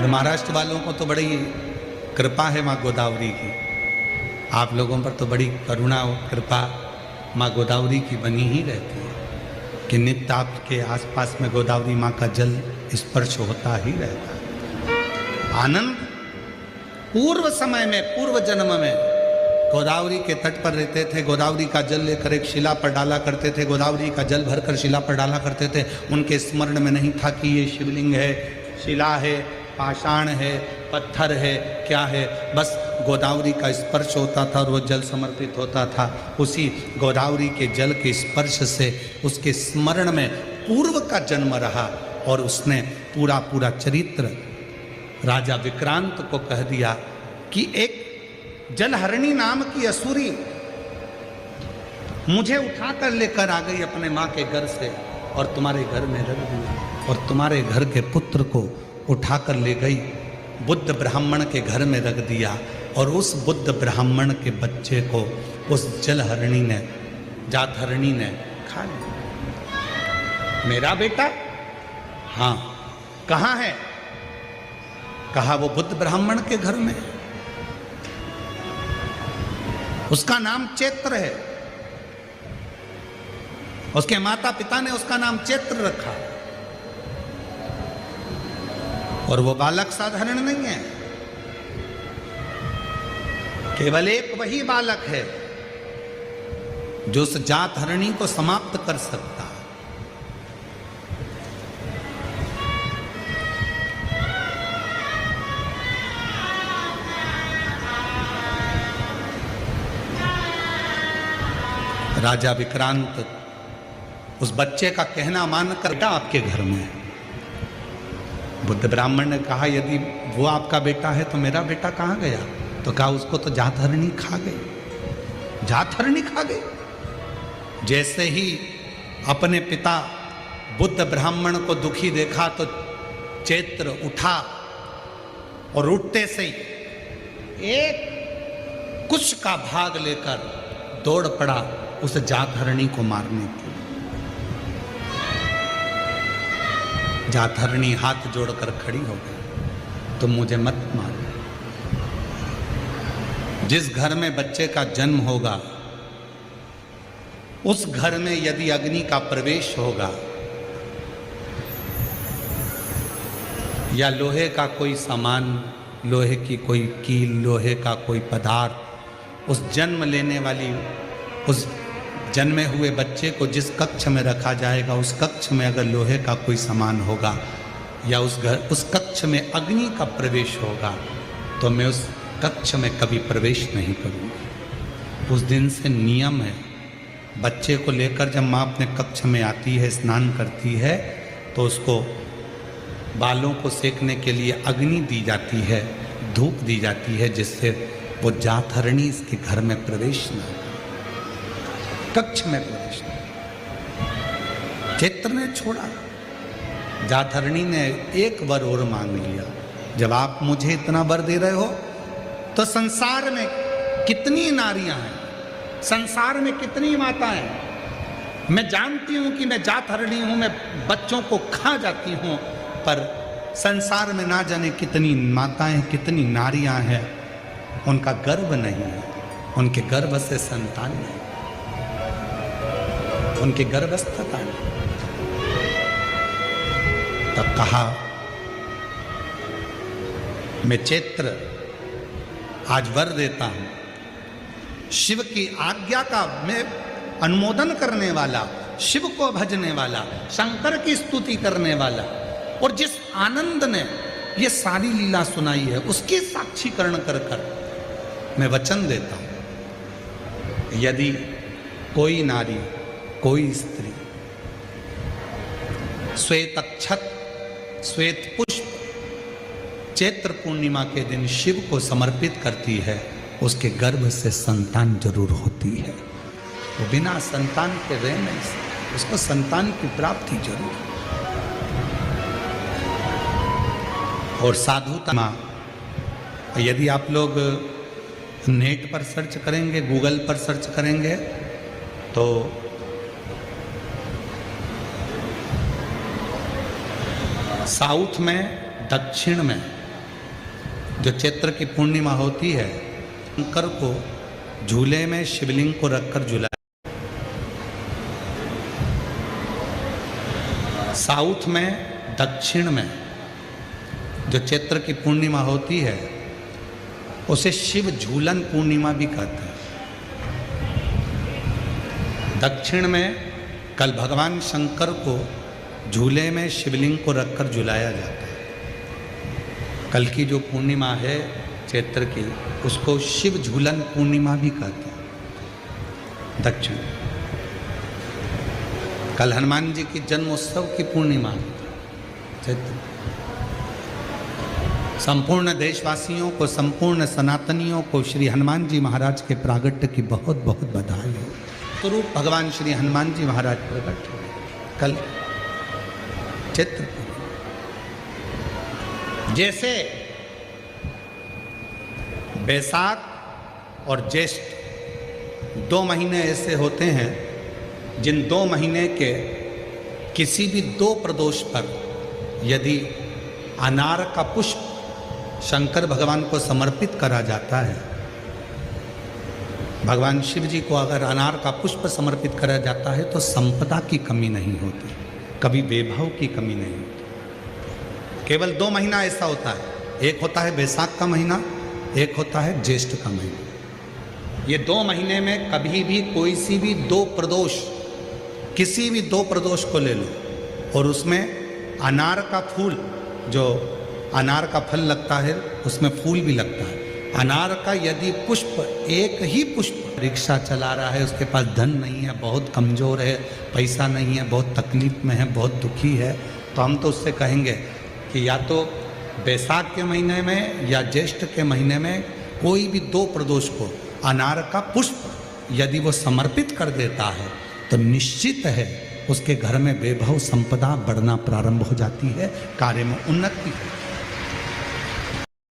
और महाराष्ट्र वालों को तो बड़ी कृपा है माँ गोदावरी की, आप लोगों पर तो बड़ी करुणा और कृपा माँ गोदावरी की बनी ही रहती है कि नित्य आपके आसपास में गोदावरी माँ का जल स्पर्श होता ही रहता है। आनंद पूर्व समय में, पूर्व जन्म में गोदावरी के तट पर रहते थे, गोदावरी का जल लेकर एक शिला पर डाला करते थे, गोदावरी का जल भरकर शिला पर डाला करते थे। उनके स्मरण में नहीं था कि ये शिवलिंग है, शिला है, पाषाण है, पत्थर है, क्या है, बस गोदावरी का स्पर्श होता था और वो जल समर्पित होता था। उसी गोदावरी के जल के स्पर्श से उसके स्मरण में पूर्व का जन्म रहा और उसने पूरा पूरा चरित्र राजा विक्रांत को कह दिया कि एक जलहरणी नाम की असुरी मुझे उठाकर लेकर आ गई अपने माँ के घर से और तुम्हारे घर में रख दिया और तुम्हारे घर के पुत्र को उठाकर ले गई, बुद्ध ब्राह्मण के घर में रख दिया और उस बुद्ध ब्राह्मण के बच्चे को उस जलहरणी ने, जातहरणी ने खा लिया। मेरा बेटा? हाँ। कहाँ है? कहा वो बुद्ध ब्राह्मण के घर में, उसका नाम चैत्र है, उसके माता पिता ने उसका नाम चैत्र रखा और वो बालक साधारण नहीं है, केवल एक वही बालक है जो उस जात हरणी को समाप्त कर सकता है। राजा विक्रांत उस बच्चे का कहना मानकर बेटा आपके घर में है। बुद्ध ब्राह्मण ने कहा यदि वो आपका बेटा है तो मेरा बेटा कहाँ गया? तो कहा उसको तो जातहरणी खा गई, जातहरणी खा गई। जैसे ही अपने पिता बुद्ध ब्राह्मण को दुखी देखा तो चैत्र उठा और उठते से ही एक कुश का भाग लेकर दौड़ पड़ा उस जातहरणी को मारने के लिए। जातहरणी हाथ जोड़कर खड़ी हो गई, तुम मुझे मत मारो। जिस घर में बच्चे का जन्म होगा उस घर में यदि अग्नि का प्रवेश होगा या लोहे का कोई सामान, लोहे की कोई कील, लोहे का कोई पदार्थ उस जन्म लेने वाली, उस जन्मे हुए बच्चे को जिस कक्ष में रखा जाएगा उस कक्ष में अगर लोहे का कोई सामान होगा या उस कक्ष में अग्नि का प्रवेश होगा तो मैं उस कक्ष में कभी प्रवेश नहीं करूँगा। उस दिन से नियम है, बच्चे को लेकर जब माँ अपने कक्ष में आती है, स्नान करती है तो उसको बालों को सेकने के लिए अग्नि दी जाती है, धूप दी जाती है, जिससे वो जातहरणी इसके घर में प्रवेश न हो, कक्ष में प्रवेश न। चैत्र ने छोड़ा, जातहरणी ने एक वर और मांग लिया, जब आप मुझे इतना वर दे रहे हो तो संसार में कितनी नारियां हैं, संसार में कितनी माताएं हैं। मैं जानती हूं कि मैं जातहरणी हूं, मैं बच्चों को खा जाती हूं, पर संसार में ना जाने कितनी माताएं, कितनी नारियां हैं, उनका गर्भ नहीं है, उनके गर्भ से संतान नहीं, उनके गर्भस्थता नहीं। तब कहा मैं चैत्र आज वर देता हूं, शिव की आज्ञा का मैं अनुमोदन करने वाला, शिव को भजने वाला, शंकर की स्तुति करने वाला, और जिस आनंद ने ये सारी लीला सुनाई है उसके साक्षीकरण कर कर मैं वचन देता हूं, यदि कोई नारी, कोई स्त्री श्वेत अक्षत, श्वेत पुष्प चैत्र पूर्णिमा के दिन शिव को समर्पित करती है, उसके गर्भ से संतान जरूर होती है। वो बिना संतान के रह नहीं सकती, उसको संतान की प्राप्ति जरूर। और साधुता, यदि आप लोग नेट पर सर्च करेंगे, गूगल पर सर्च करेंगे तो साउथ में, दक्षिण में जो चैत्र की पूर्णिमा होती है, शंकर को झूले में शिवलिंग को रखकर झुलाया। साउथ में, दक्षिण में जो चैत्र की पूर्णिमा होती है उसे शिव झूलन पूर्णिमा भी कहते हैं। दक्षिण में कल भगवान शंकर को झूले में शिवलिंग को रखकर झुलाया जाता है। कल की जो पूर्णिमा है चैत्र की, उसको शिव झूलन पूर्णिमा भी कहते हैं। दक्षिण कल हनुमान जी की जन्मोत्सव की पूर्णिमा चैत्र। संपूर्ण देशवासियों को, संपूर्ण सनातनियों को श्री हनुमान जी महाराज के प्रागट्य की बहुत बहुत बधाई हो। स्वरूप भगवान श्री हनुमान जी महाराज प्रकट हुए कल चैत्र। जैसे बैसाख और ज्येष्ठ 2 महीने ऐसे होते हैं जिन 2 महीने के किसी भी 2 प्रदोष पर यदि अनार का पुष्प शंकर भगवान को समर्पित करा जाता है, भगवान शिव जी को अगर अनार का पुष्प समर्पित करा जाता है तो संपदा की कमी नहीं होती, कभी वैभव की कमी नहीं होती। केवल 2 महीना ऐसा होता है, एक होता है बैसाख का महीना, एक होता है ज्येष्ठ का महीना। ये 2 महीने में कभी भी कोई सी भी 2 प्रदोष, किसी भी 2 प्रदोष को ले लो और उसमें अनार का फूल, जो अनार का फल लगता है उसमें फूल भी लगता है। अनार का यदि पुष्प, एक ही पुष्प, रिक्शा चला रहा है, उसके पास धन नहीं है, बहुत कमज़ोर है, पैसा नहीं है, बहुत तकलीफ में है, बहुत दुखी है, तो हम तो उससे कहेंगे कि या तो बैसाख के महीने में या ज्येष्ठ के महीने में कोई भी 2 प्रदोष को अनार का पुष्प यदि वो समर्पित कर देता है तो निश्चित है उसके घर में वैभव संपदा बढ़ना प्रारंभ हो जाती है, कार्य में उन्नति है।